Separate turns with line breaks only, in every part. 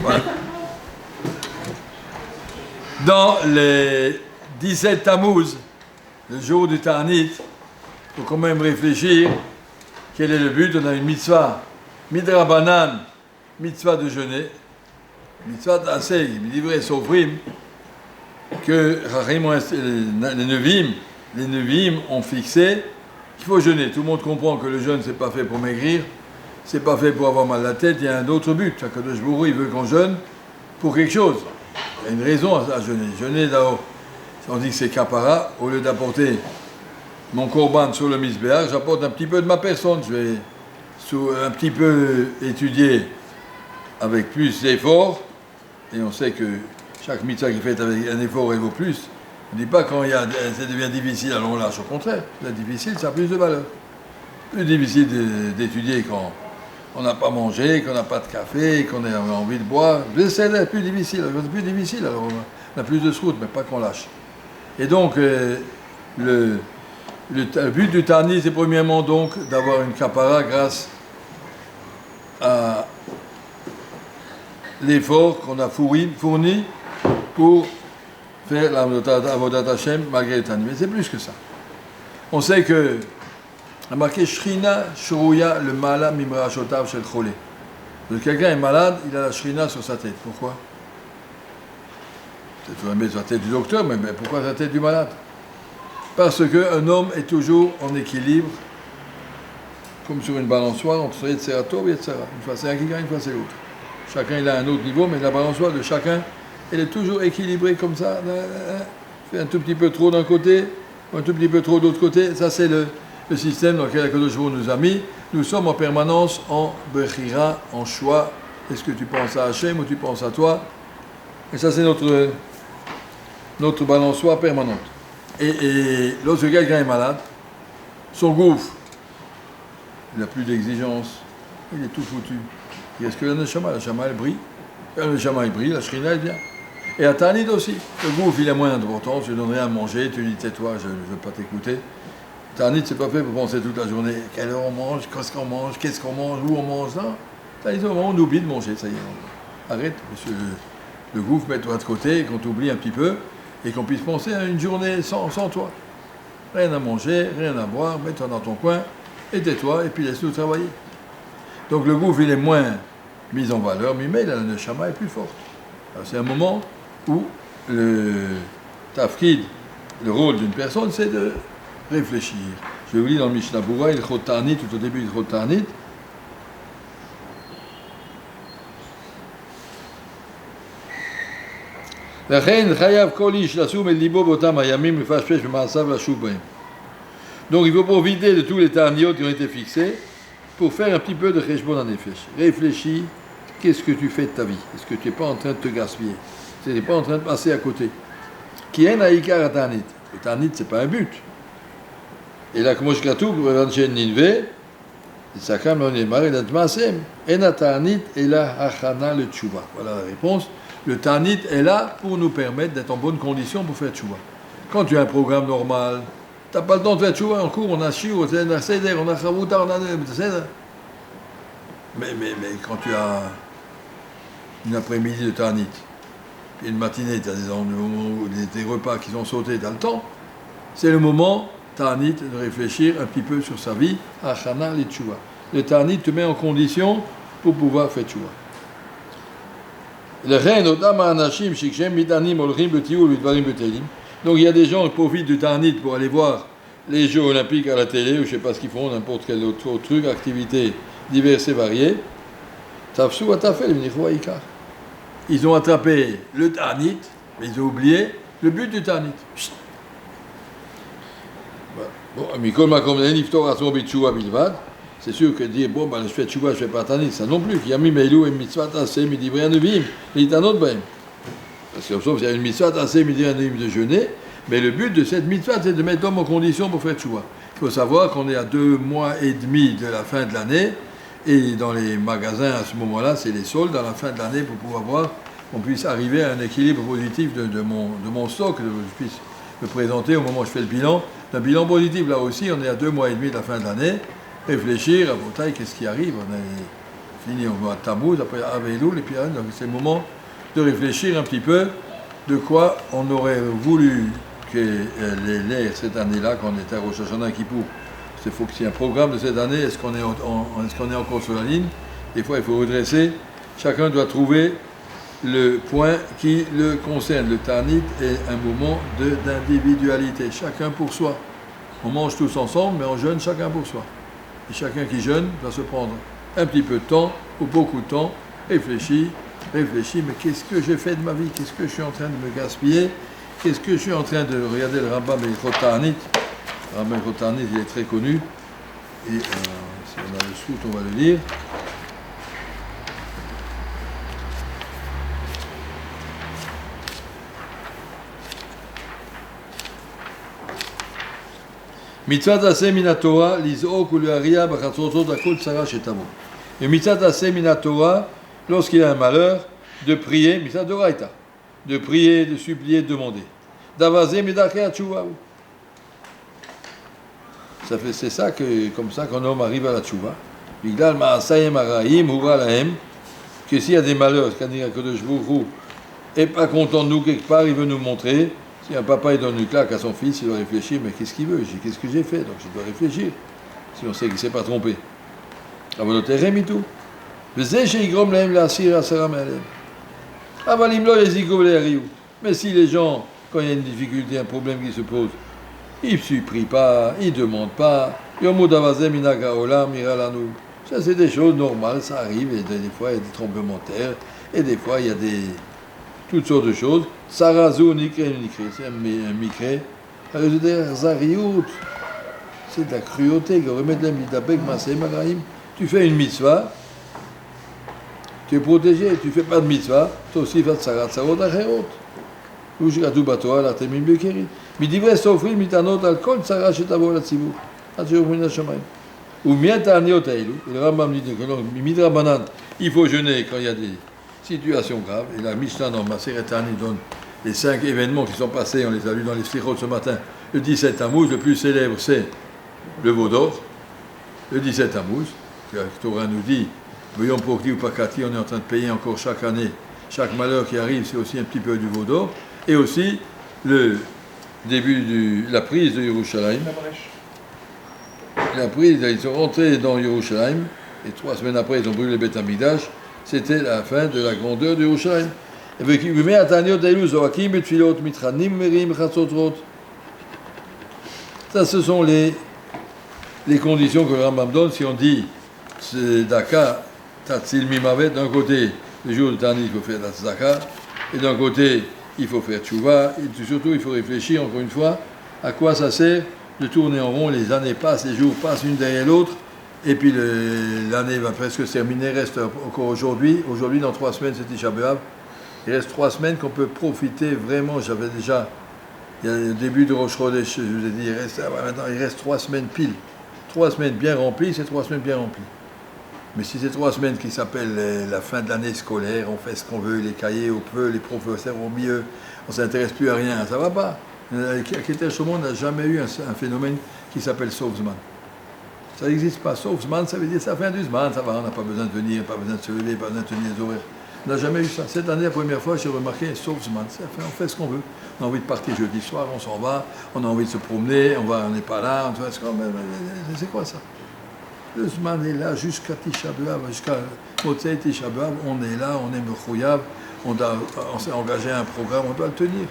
Voilà. Dans les 17 Tammuz, le jour du Ta'anit, il faut quand même réfléchir quel est le but. On a une mitzvah, midrabanan, mitzvah de jeûner, mitzvah d'aseh, livré sofrim, que les Nevi'im ont fixé qu'il faut jeûner. Tout le monde comprend que le jeûne, c'est pas fait pour maigrir, c'est pas fait pour avoir mal à la tête, il y a un autre but. Akadosh Baruch Hu, il veut qu'on jeûne pour quelque chose. Il y a une raison à jeûner. Jeûner d'abord, on dit que c'est kapara, au lieu d'apporter mon korban sur le misbéach, j'apporte un petit peu de ma personne. Je vais un petit peu étudier avec plus d'effort, et on sait que chaque mitzvah qui est faite avec un effort, elle vaut plus. On ne dit pas quand ça devient difficile, alors on lâche. Au contraire, c'est difficile, ça a plus de valeur. Plus difficile d'étudier quand on n'a pas mangé, qu'on n'a pas de café, qu'on a envie de boire. C'est plus difficile. C'est plus difficile, alors on a plus de route, mais pas qu'on lâche. Et donc, le but du Ta'anit, c'est premièrement donc d'avoir une kapara grâce à l'effort qu'on a fourni pour faire l'avodat Hashem malgré le Ta'anit. Mais c'est plus que ça. On sait que a marqué Shrina Shuruya le Mala Mimrashotav Shel Cholé. Donc quelqu'un est malade, il a la Shrina sur sa tête. Pourquoi? Peut-être qu'il faut mettre sur la tête du docteur, mais pourquoi sur la tête du malade? Parce qu'un homme est toujours en équilibre, comme sur une balançoire, entre Yetzera Tov et Yetzera. Une fois c'est un qui gagne, une fois c'est l'autre. Chacun il a un autre niveau, mais la balançoire de chacun, elle est toujours équilibrée comme ça. Fait un tout petit peu trop d'un côté, un tout petit peu trop de l'autre côté. Ça c'est le système dans lequel Akadosh Baruch Hu nous a mis. Nous sommes en permanence en Bechira, en choix. Est-ce que tu penses à Hachem ou tu penses à toi? Et ça c'est notre balançoire permanente. Et lorsque quelqu'un est malade, son gouffre, il n'a plus d'exigence, il est tout foutu. Est-ce que la neshama elle brille? La neshama elle brille, la shrina elle vient. Et à Ta'anit aussi, le gouffre il a moins d'importance, je ne donne rien à manger, tu dis tais-toi, je ne veux pas t'écouter. Ta'anit c'est pas fait pour penser toute la journée, quelle heure on mange, qu'est-ce qu'on mange, où on mange, non. Ta'anit au moment où on oublie de manger, ça y est, arrête, monsieur, le gouffre, mets-toi de côté, qu'on t'oublie un petit peu, et qu'on puisse penser à une journée sans toi. Rien à manger, rien à boire, mets-toi dans ton coin, et tais-toi, et puis laisse-nous travailler. Donc le gouffre, il est moins mis en valeur, mais la neshama est plus forte. Alors, c'est un moment où le tafkid, le rôle d'une personne, c'est de réfléchir. Je vous lis dans le Mishnah Berurah, il Chot Ta'anit, tout au début, il Chot Ta'anit. Donc il faut profiter de tous les ta'aniot qui ont été fixés pour faire un petit peu de cheshbon hanefesh. Réfléchis, qu'est-ce que tu fais de ta vie? Est-ce que tu n'es pas en train de te gaspiller? Tu n'es pas en train de passer à côté? Qui est naïkar à ta'anit? Le ta'anit, ce n'est pas un but. Et là, comme je katou, l'anchen ninve, sakam l'onemar, et l'atmasem, et na ta'anit, et la hachana le tchouva. Voilà la réponse. Le Ta'anit est là pour nous permettre d'être en bonne condition pour faire tchouva. Quand tu as un programme normal, tu n'as pas le temps de faire tchouva en cours, on a shiur, on a seder, on a chavouta, on a seder. Mais quand tu as une après-midi de Ta'anit, et une matinée, tu as des repas qui sont sautés, tu as le temps, c'est le moment, Ta'anit, de réfléchir un petit peu sur sa vie, achana li tchouva. Le Ta'anit te met en condition pour pouvoir faire tchouva. Donc il y a des gens qui profitent du Ta'anit pour aller voir les Jeux Olympiques à la télé, ou je ne sais pas ce qu'ils font, n'importe quel autre truc, activités diverses et variées. Ils ont attrapé le Ta'anit, mais ils ont oublié le but du Ta'anit. C'est sûr que dire, je fais tchouva, je fais pas Ta'anit, ça non plus. Yami meilou et mitzvah taseh midivri anuvim, litanot baim. Parce que sauf qu'il y a une mitzvah taseh midivri anuvim de jeûner, mais le but de cette mitzvah, c'est de mettre l'homme en condition pour faire tchouva. Il faut savoir qu'on est à 2 mois et demi de la fin de l'année, et dans les magasins à ce moment-là, c'est les soldes à la fin de l'année pour pouvoir voir qu'on puisse arriver à un équilibre positif de mon stock, que je puisse me présenter au moment où je fais le bilan. Un bilan positif, là aussi, on est à 2 mois et demi de la fin de l'année. Réfléchir à Botaï, qu'est-ce qui arrive? On a fini, on va à Tammuz, après à Elul, et puis donc c'est le moment de réfléchir un petit peu de quoi on aurait voulu que l'ère cette année-là, quand on était à Rosh Hashanah Kippour. Il faut qu'il y ait un programme de cette année, est-ce qu'on est encore sur la ligne? Des fois, il faut redresser. Chacun doit trouver le point qui le concerne. Le Ta'anit est un moment d'individualité, chacun pour soi. On mange tous ensemble, mais on jeûne chacun pour soi. Et chacun qui jeûne doit se prendre un petit peu de temps, ou beaucoup de temps, réfléchit, mais qu'est-ce que j'ai fait de ma vie? Qu'est-ce que je suis en train de me gaspiller? Qu'est-ce que je suis en train de regarder le Rambam Hilchot Ta'anit? Le Rambam Hilchot Ta'anit, il est très connu. Et si on a le soute, on va le lire. Mitzvah aseh min haTorah liz'ok u'le'ariah b'chatzrotot hakol tzara shetavo. Et mitzvah aseh min haTorah, lorsqu'il a un malheur, de prier, mitzvah d'oraita, de prier, de supplier, de demander. Davazeh midakei hatshuva. C'est ça que, comme ça qu'un homme arrive à la tchouva. Bigdal ma'asayim haraim hura lahem, que s'il y a des malheurs, c'est-à-dire que Kadosh Baruch Hu est pas content de nous quelque part, il veut nous montrer. Si un papa il donne une claque à son fils, il doit réfléchir, mais qu'est-ce qu'il veut? Qu'est-ce que j'ai fait? Donc je dois réfléchir. Si on sait qu'il ne s'est pas trompé. Mais si les gens, quand il y a une difficulté, un problème qui se pose, ils ne supplient pas, ils ne demandent pas. Ça c'est des choses normales, ça arrive, et des fois il y a des tremblements de terre, et des fois il y a toutes sortes de choses. Sarazou, Nikre, c'est un Mikre. C'est de la cruauté. Tu fais une mitzvah, tu es protégé, tu ne fais pas de mitzvah, toi aussi fais Sarat Sarot Acherot. Ou Shikatu Batoa, la Temim Bekeri. Midivre Sofri, Mitanot, Alkol, Sarat Shetavo, la Tzibou. Ou Miataniot Aïlou. Le Rambam dit que Midra Banan, il faut jeûner quand il y a des situation grave, et la Mishnah dans Maseret Tani donne les 5 événements qui sont passés, on les a vus dans les Slichot ce matin. Le 17 Tammuz, le plus célèbre, c'est le veau d'or. Le 17 Tammuz, que Torah nous dit, voyons pour qui ou Pakati, on est en train de payer encore chaque année. Chaque malheur qui arrive, c'est aussi un petit peu du veau d'or. Et aussi le début de la prise de Yerushalayim. La prise, ils sont rentrés dans Yerushalayim, et 3 semaines après, ils ont brûlé le Beth Amikdash. C'était la fin de la grandeur de Yerushalayim. Ça, ce sont les conditions que le Rambam donne. Si on dit, c'est Daka, Tatsil Mimavet, d'un côté, le jour de Tani, il faut faire la Tzedaka, et d'un côté, il faut faire Tchouva, et surtout, il faut réfléchir, encore une fois, à quoi ça sert de tourner en rond, les années passent, les jours passent une derrière l'autre, et puis l'année va presque se terminer, reste encore aujourd'hui, dans 3 semaines c'est Tisha B'Av, il reste 3 semaines qu'on peut profiter vraiment, j'avais déjà, il y a le début de Rosh Chodesh, je vous ai dit, maintenant il reste 3 semaines pile, 3 semaines bien remplies, c'est 3 semaines bien remplies. Mais si c'est 3 semaines qui s'appellent la fin de l'année scolaire, on fait ce qu'on veut, les cahiers au peu, les professeurs au mieux, on ne s'intéresse plus à rien, ça va pas. Keter Shomron n'a jamais eu un phénomène qui s'appelle Sauf-Zman. Ça n'existe pas. Sauf-Zman, ça veut dire ça fin du Zman, ça va, on n'a pas besoin de venir, pas besoin de se lever, pas besoin de tenir les horaires. On n'a jamais eu ça. Cette année, la première fois, j'ai remarqué Sauf-Zman. On fait ce qu'on veut. On a envie de partir jeudi soir, on s'en va, on a envie de se promener, on n'est pas là, c'est quoi ça? Le Zman est là jusqu'à Tisha B'Av, jusqu'à Motzei Tisha B'Av, on est là, on est Mechouyav, on s'est engagé à un programme, on doit le tenir.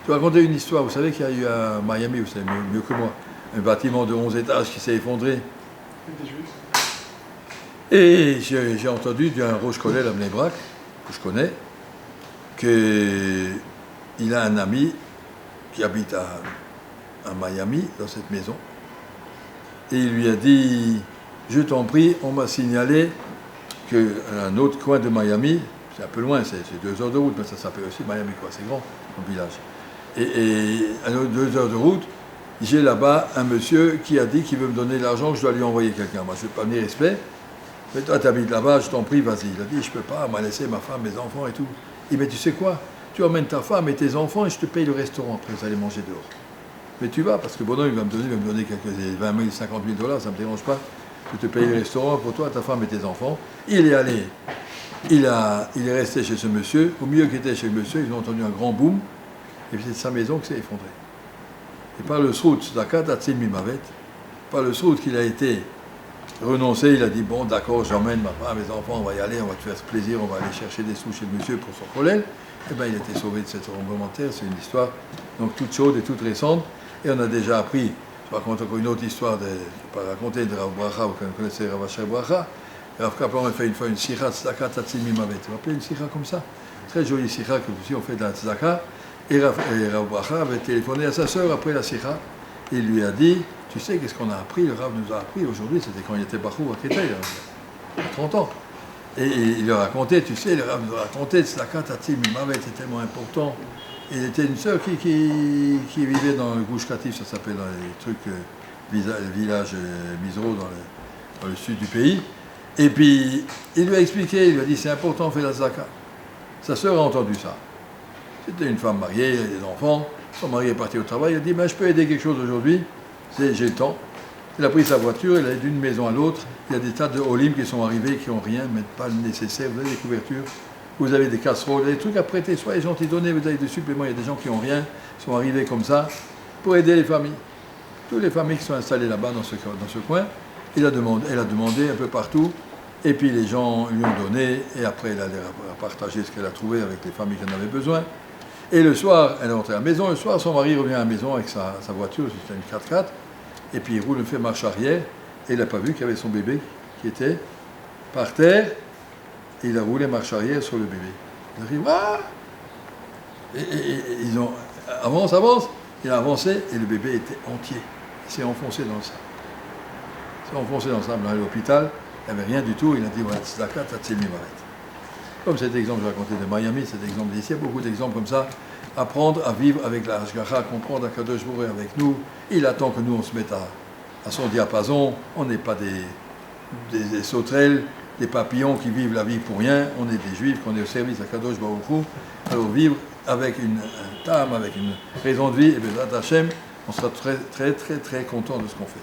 Je vais raconter une histoire. Vous savez qu'il y a eu à Miami, vous savez mieux que moi, un bâtiment de 11 étages qui s'est effondré. Et j'ai entendu d'un Roche Kollel à Bnei Brak, que je connais, qu'il a un ami qui habite à Miami, dans cette maison. Et il lui a dit, je t'en prie, on m'a signalé qu'un autre coin de Miami, c'est un peu loin, c'est 2 heures de route, mais ça s'appelle aussi Miami, quoi, c'est grand, comme village. Et à 2 heures de route, j'ai là-bas un monsieur qui a dit qu'il veut me donner l'argent, que je dois lui envoyer quelqu'un. Moi, je ne vais pas venir respect. Mais toi, tu habites là-bas, je t'en prie, vas-y. Il a dit, je ne peux pas, m'a laissé ma femme, mes enfants et tout. Il dit, mais tu sais quoi? Tu emmènes ta femme et tes enfants et je te paye le restaurant. Après, vous allez manger dehors. Mais tu vas, parce que Bono, il va me donner quelques 20 000, 50 000 $, ça ne me dérange pas. je te paye le restaurant pour toi, ta femme et tes enfants. Il est allé, il est resté chez ce monsieur. Au milieu qu'il était chez le monsieur, ils ont entendu un grand boom, et puis c'est sa maison qui s'est effondrée. Et par le srout, tzedaka tatzil mimavet, par le srout qu'il a été renoncé, il a dit, bon d'accord, j'emmène ma femme, mes enfants, on va y aller, on va te faire ce plaisir, on va aller chercher des sous chez le monsieur pour son collègue. Et bien il a été sauvé de cette tremblement de terre, c'est une histoire donc toute chaude et toute récente. Et on a déjà appris, je raconte encore une autre histoire, je ne vais pas raconter de Rav Bracha, vous connaissez Rav Asher Bracha. Rav Kaplan a fait une fois une sikha tzedaka tatzil mimavet. Vous vous rappelez une sikha comme ça? Très jolie sikha que aussi on fait de la tzedaka. Et Rav Bracha avait téléphoné à sa sœur après la sikha. Il lui a dit, tu sais qu'est-ce qu'on a appris, le Rav nous a appris aujourd'hui, c'était quand il était Bachou à Kétaï, il y a 30 ans. Et il leur a raconté, tu sais, le Rav nous a raconté, tzedaka tatzil mimavet, c'est tellement important. Il était une sœur qui vivait dans le Gouche Katif, ça s'appelle dans les trucs, village Misro dans le sud du pays. Et puis, il lui a expliqué, il lui a dit, c'est important, on fait la tzedaka. Sa sœur a entendu ça. C'était une femme mariée, il y a des enfants, son mari est parti au travail, il a dit, ben, je peux aider quelque chose aujourd'hui, j'ai le temps. Il a pris sa voiture, il est d'une maison à l'autre, il y a des tas de holim qui sont arrivés, qui n'ont rien, mais pas le nécessaire, vous avez des couvertures, vous avez des casseroles, des trucs à prêter, soyez gentils, donnez, vous avez des suppléments, il y a des gens qui n'ont rien, sont arrivés comme ça, pour aider les familles. Toutes les familles qui sont installées là-bas, dans ce coin, elle a demandé un peu partout, et puis les gens lui ont donné, et après elle a partagé ce qu'elle a trouvé avec les familles qui en avaient besoin. Et le soir, elle est rentrée à la maison, le soir, son mari revient à la maison avec sa voiture, c'était une 4x4, et puis il roule, fait marche arrière, et il n'a pas vu qu'il y avait son bébé qui était par terre, et il a roulé marche arrière sur le bébé. Il arrive, ah et ils ont, avance, il a avancé, et le bébé était entier. Il s'est enfoncé dans le sable. Il s'est enfoncé dans le sable, à l'hôpital, il n'y avait rien du tout, il a dit, voilà, tzedaka tatzil mimavet. Comme cet exemple que j'ai raconté de Miami, cet exemple d'ici, il y a beaucoup d'exemples comme ça. Apprendre à vivre avec la Hashgacha, comprendre qu'Akadosh Boré est avec nous. Il attend que nous on se mette à son diapason. On n'est pas des sauterelles, des papillons qui vivent la vie pour rien. On est des juifs, qu'on est au service d'Akadosh Boré. Alors vivre avec un tam, avec une raison de vie, et bien Hashem, on sera très très très très content de ce qu'on fait.